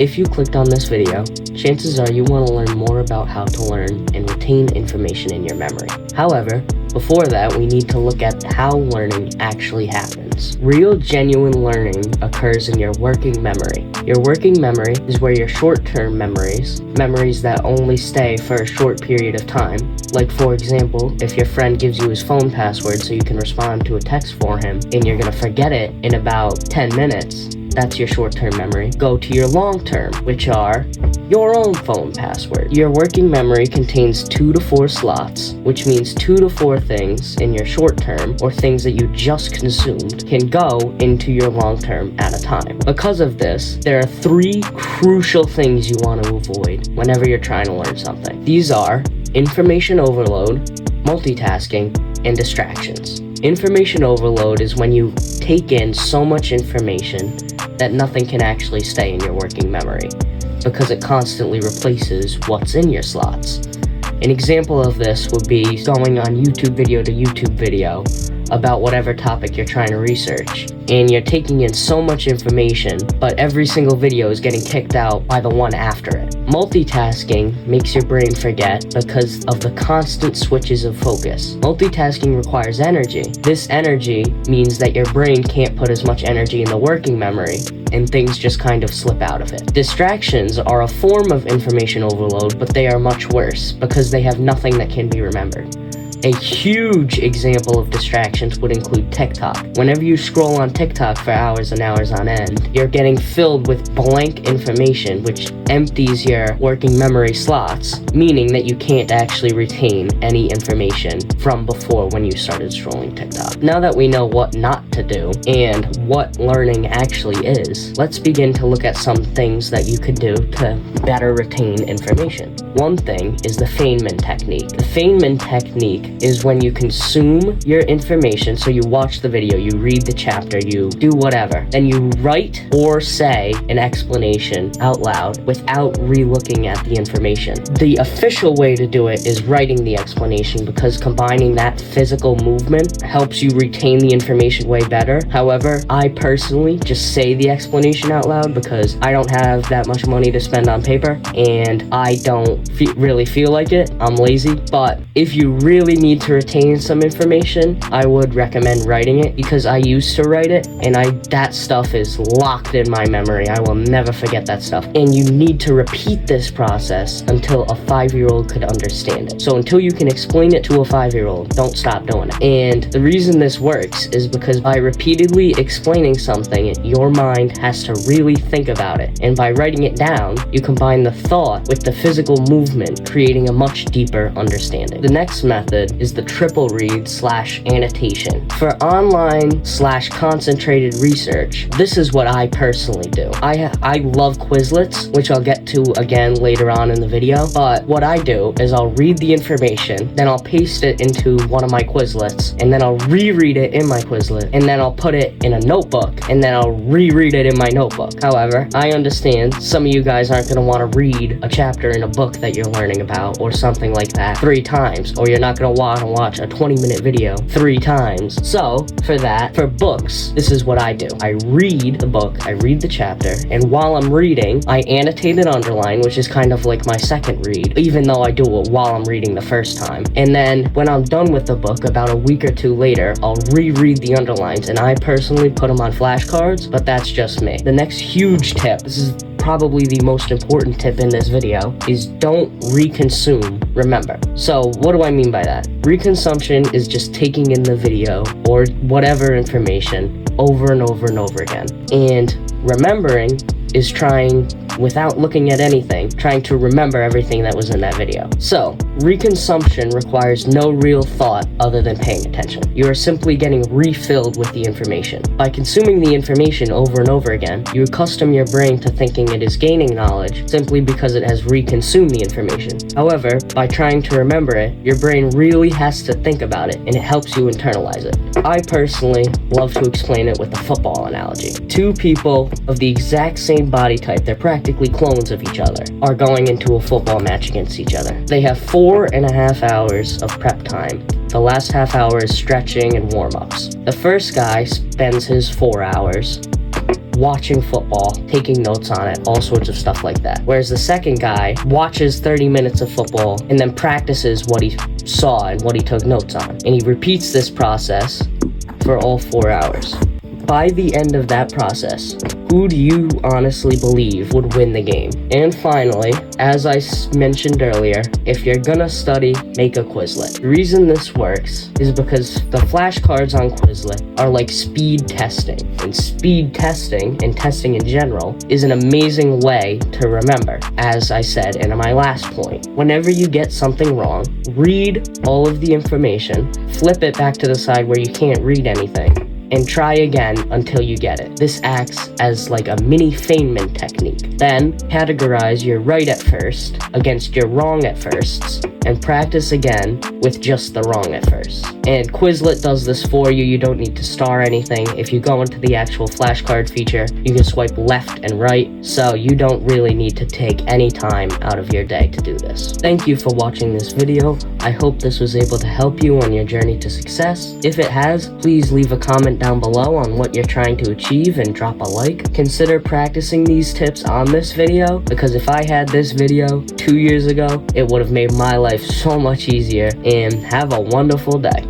If you clicked on this video, chances are you want to learn more about how to learn and retain information in your memory. However, before that, we need to look at how learning actually happens. Real, genuine learning occurs in your working memory. Your working memory is where your short-term memories that only stay for a short period of time, like for example, if your friend gives you his phone password so you can respond to a text for him and you're gonna forget it in about 10 minutes, that's your short-term memory. Go to your long-term, which are your own phone password. Your working memory contains 2 to 4 slots, which means 2 to 4 things in your short-term, or things that you just consumed, can go into your long-term at a time. Because of this, there are 3 crucial things you want to avoid whenever you're trying to learn something. These are information overload, multitasking, and distractions. Information overload is when you take in so much information that nothing can actually stay in your working memory because it constantly replaces what's in your slots. An example of this would be going on YouTube video to YouTube video about whatever topic you're trying to research, and you're taking in so much information, but every single video is getting kicked out by the one after it. Multitasking makes your brain forget because of the constant switches of focus. Multitasking requires energy. This energy means that your brain can't put as much energy in the working memory, and things just kind of slip out of it. Distractions are a form of information overload, but they are much worse because they have nothing that can be remembered. A huge example of distractions would include TikTok. Whenever you scroll on TikTok for hours and hours on end, you're getting filled with blank information, which empties your working memory slots, meaning that you can't actually retain any information from before when you started scrolling TikTok. Now that we know what not to do and what learning actually is, let's begin to look at some things that you could do to better retain information. One thing is the Feynman technique. The Feynman technique is when you consume your information, so you watch the video, you read the chapter, you do whatever, then you write or say an explanation out loud without re-looking at the information. The official way to do it is writing the explanation because combining that physical movement helps you retain the information way better. However, I personally just say the explanation out loud because I don't have that much money to spend on paper and I don't really feel like it. I'm lazy. But if you really need to retain some information, I would recommend writing it because I used to write it and that stuff is locked in my memory. I will never forget that stuff. And you need to repeat this process until a 5-year-old could understand it. So until you can explain it to a 5-year-old, don't stop doing it. And the reason this works is because by repeatedly explaining something, your mind has to really think about it. And by writing it down, you combine the thought with the physical movement, creating a much deeper understanding. The next method is the triple read / annotation. For online / concentrated research, this is what I personally do. I love Quizlets, which I'll get to again later on in the video, but what I do is I'll read the information, then I'll paste it into one of my Quizlets, and then I'll reread it in my Quizlet, and then I'll put it in a notebook, and then I'll reread it in my notebook. However, I understand some of you guys aren't going to want to read a chapter in a book that you're learning about or something like that 3 times, or you're not going to want to watch a 20-minute video 3 times. So for books, this is what I do. I read the book, I read the chapter, and while I'm reading, I annotate and underline, which is kind of like my second read, even though I do it while I'm reading the first time. And then when I'm done with the book, about a week or 2 later, I'll reread the underlines, and I personally put them on flashcards, but that's just me. The next huge tip, this is probably the most important tip in this video, is don't reconsume, remember. So what do I mean by that? Reconsumption is just taking in the video or whatever information over and over and over again. And remembering is trying, without looking at anything, trying to remember everything that was in that video. So, reconsumption requires no real thought other than paying attention. You are simply getting refilled with the information. By consuming the information over and over again, you accustom your brain to thinking it is gaining knowledge simply because it has reconsumed the information. However, by trying to remember it, your brain really has to think about it, and it helps you internalize it. I personally love to explain it with a football analogy. 2 people of the exact same body type, they're practically clones of each other, are going into a football match against each other. They have 4.5 hours of prep time. The last half hour is stretching and warm-ups. The first guy spends his 4 hours watching football, taking notes on it, all sorts of stuff like that. Whereas the second guy watches 30 minutes of football and then practices what he saw and what he took notes on. And he repeats this process for all 4 hours. By the end of that process, who do you honestly believe would win the game? And finally, as I mentioned earlier, if you're gonna study, make a Quizlet. The reason this works is because the flashcards on Quizlet are like speed testing. And speed testing, and testing in general, is an amazing way to remember. As I said in my last point, whenever you get something wrong, read all of the information, flip it back to the side where you can't read anything, and try again until you get it. This acts as like a mini Feynman technique. Then categorize your right at first against your wrong at firsts and practice again with just the wrong at first. And Quizlet does this for you. You don't need to star anything. If you go into the actual flashcard feature, you can swipe left and right, so you don't really need to take any time out of your day to do this. Thank you for watching this video. I hope this was able to help you on your journey to success. If it has, please leave a comment down below on what you're trying to achieve and drop a like. Consider practicing these tips on this video, because if I had this video 2 years ago, it would have made my life so much easier. And have a wonderful day.